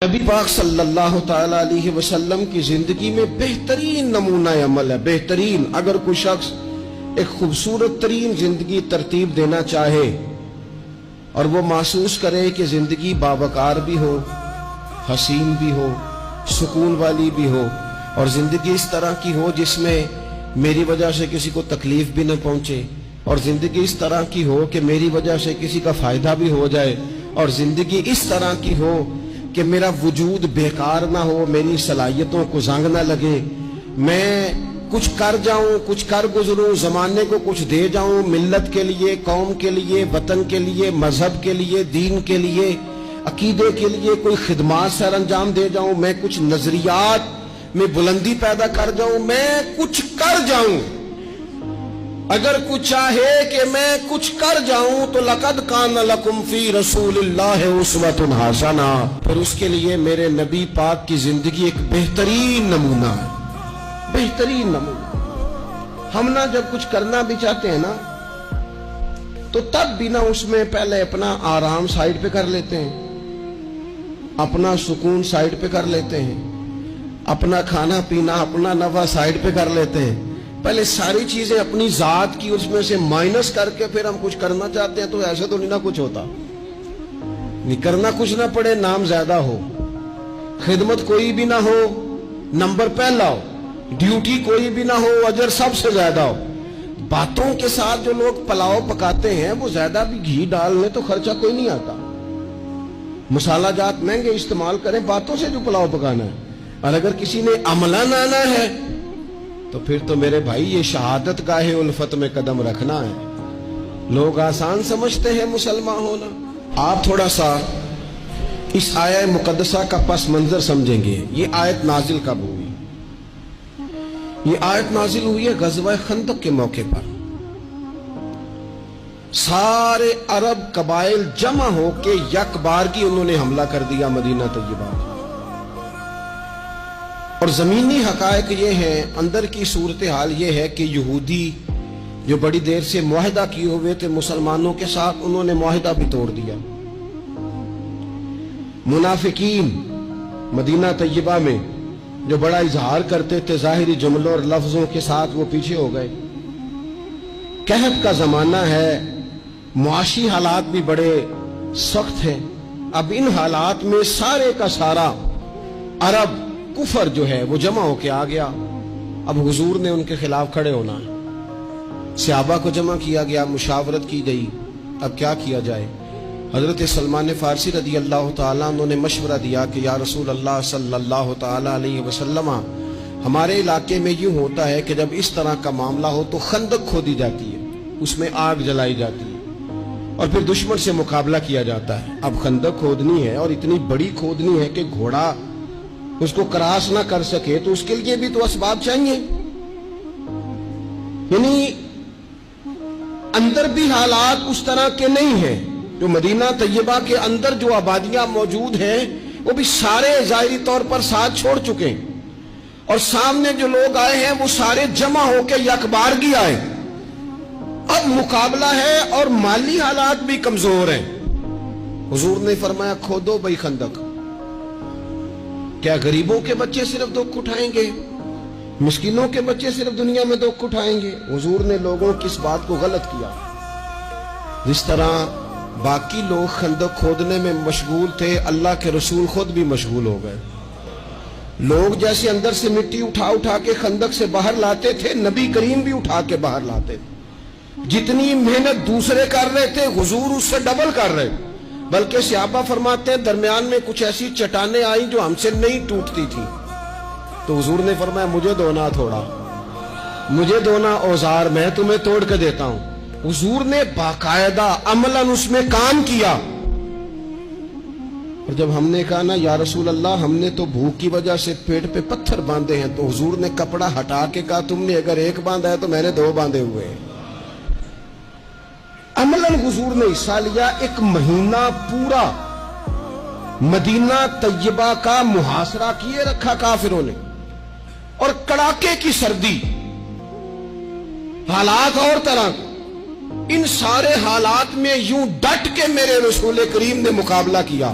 نبی پاک صلی اللہ تعالی علیہ وسلم کی زندگی میں بہترین نمونہ عمل ہے۔ بہترین، اگر کوئی شخص ایک خوبصورت ترین زندگی ترتیب دینا چاہے اور وہ محسوس کرے کہ زندگی باوقار بھی ہو، حسین بھی ہو، سکون والی بھی ہو، اور زندگی اس طرح کی ہو جس میں میری وجہ سے کسی کو تکلیف بھی نہ پہنچے، اور زندگی اس طرح کی ہو کہ میری وجہ سے کسی کا فائدہ بھی ہو جائے، اور زندگی اس طرح کی ہو کہ میرا وجود بیکار نہ ہو، میری صلاحیتوں کو زنگ نہ لگے، میں کچھ کر جاؤں، کچھ کر گزروں، زمانے کو کچھ دے جاؤں، ملت کے لیے، قوم کے لیے، وطن کے لیے، مذہب کے لیے، دین کے لیے، عقیدے کے لیے کوئی خدمات سر انجام دے جاؤں، میں کچھ نظریات میں بلندی پیدا کر جاؤں، میں کچھ کر جاؤں۔ اگر کچھ چاہے کہ میں کچھ کر جاؤں تو لقد کان لکم فی رسول اللہ اسوۃ حسنہ، پھر اس کے لیے میرے نبی پاک کی زندگی ایک بہترین نمونہ ہے، بہترین نمونہ۔ ہم نہ جب کچھ کرنا بھی چاہتے ہیں نا تو تب بھی نہ اس میں پہلے اپنا آرام سائیڈ پہ کر لیتے ہیں، اپنا سکون سائیڈ پہ کر لیتے ہیں، اپنا کھانا پینا، اپنا نفع سائیڈ پہ کر لیتے ہیں، پہلے ساری چیزیں اپنی ذات کی اس میں سے مائنس کر کے پھر ہم کچھ کرنا چاہتے ہیں۔ تو ایسے تو نہیں نہ کچھ ہوتا، نہیں کرنا کچھ نہ پڑے، نام زیادہ ہو، خدمت کوئی بھی نہ ہو، نمبر پہلا ہو، ڈیوٹی کوئی بھی نہ ہو، اجر سب سے زیادہ ہو۔ باتوں کے ساتھ جو لوگ پلاؤ پکاتے ہیں وہ زیادہ بھی گھی ڈالنے تو خرچہ کوئی نہیں آتا، مسالہ جات مہنگے استعمال کریں، باتوں سے جو پلاؤ پکانا ہے۔ اور اگر کسی نے عملاً آنا ہے تو پھر تو میرے بھائی یہ شہادت گاہ الفت میں قدم رکھنا ہے۔ لوگ آسان سمجھتے ہیں مسلمان ہونا۔ آپ تھوڑا سا اس آیہ مقدسہ کا پس منظر سمجھیں گے۔ یہ آیت نازل کب ہوئی؟ یہ آیت نازل ہوئی ہے غزوہ خندق کے موقع پر۔ سارے عرب قبائل جمع ہو کے یک بارگی انہوں نے حملہ کر دیا مدینہ طیبہ۔ اور زمینی حقائق یہ ہیں، اندر کی صورتحال یہ ہے کہ یہودی جو بڑی دیر سے معاہدہ کیے ہوئے تھے مسلمانوں کے ساتھ، انہوں نے معاہدہ بھی توڑ دیا۔ منافقین مدینہ طیبہ میں جو بڑا اظہار کرتے تھے ظاہری جملوں اور لفظوں کے ساتھ، وہ پیچھے ہو گئے۔ قحط کا زمانہ ہے، معاشی حالات بھی بڑے سخت ہیں۔ اب ان حالات میں سارے کا سارا عرب کفر جو ہے وہ جمع ہو کے آ گیا۔ اب حضور نے ان کے خلاف کھڑے ہونا ہے، صحابہ کو جمع کیا گیا، مشاورت کی گئی، اب کیا کیا جائے۔ حضرت سلمان فارسی رضی اللہ تعالیٰ انہوں نے مشورہ دیا کہ یا رسول اللہ صلی اللہ تعالیٰ علیہ وسلم، ہمارے علاقے میں یوں ہوتا ہے کہ جب اس طرح کا معاملہ ہو تو خندق کھودی جاتی ہے، اس میں آگ جلائی جاتی ہے اور پھر دشمن سے مقابلہ کیا جاتا ہے۔ اب خندق کھودنی ہے اور اتنی بڑی کھودنی ہے کہ گھوڑا اس کو کراس نہ کر سکے، تو اس کے لیے بھی تو اسباب چاہیے۔ یعنی اندر بھی حالات اس طرح کے نہیں ہیں، جو مدینہ طیبہ کے اندر جو آبادیاں موجود ہیں وہ بھی سارے ظاہری طور پر ساتھ چھوڑ چکے ہیں، اور سامنے جو لوگ آئے ہیں وہ سارے جمع ہو کے یکبارگی آئے۔ اب مقابلہ ہے اور مالی حالات بھی کمزور ہیں۔ حضور نے فرمایا کھودو بھائی خندق۔ کیا غریبوں کے بچے صرف دکھ اٹھائیں گے؟ مسکینوں کے بچے صرف دنیا میں دکھ اٹھائیں گے؟ حضور نے لوگوں کی اس بات کو غلط کیا۔ جس طرح باقی لوگ خندق کھودنے میں مشغول تھے، اللہ کے رسول خود بھی مشغول ہو گئے۔ لوگ جیسے اندر سے مٹی اٹھا اٹھا کے خندق سے باہر لاتے تھے، نبی کریم بھی اٹھا کے باہر لاتے تھے۔ جتنی محنت دوسرے کر رہے تھے حضور اس سے ڈبل کر رہے، بلکہ صحابہ فرماتے ہیں درمیان میں کچھ ایسی چٹانیں آئیں جو ہم سے نہیں ٹوٹتی تھی، تو حضور نے فرمایا مجھے دونا تھوڑا، مجھے دونا اوزار، میں تمہیں توڑ کے دیتا ہوں۔ حضور نے باقاعدہ عملاً اس میں کام کیا۔ اور جب ہم نے کہا نا یا رسول اللہ ہم نے تو بھوک کی وجہ سے پیٹ پہ پتھر باندھے ہیں، تو حضور نے کپڑا ہٹا کے کہا تم نے اگر ایک باندھا ہے تو میں نے دو باندھے ہوئے ہیں۔ عملاً حضور نے حصہ لیا۔ ایک مہینہ پورا مدینہ طیبہ کا محاصرہ کیے رکھا کافروں نے، اور کڑاکے کی سردی، حالات اور طرح، ان سارے حالات میں یوں ڈٹ کے میرے رسول کریم نے مقابلہ کیا۔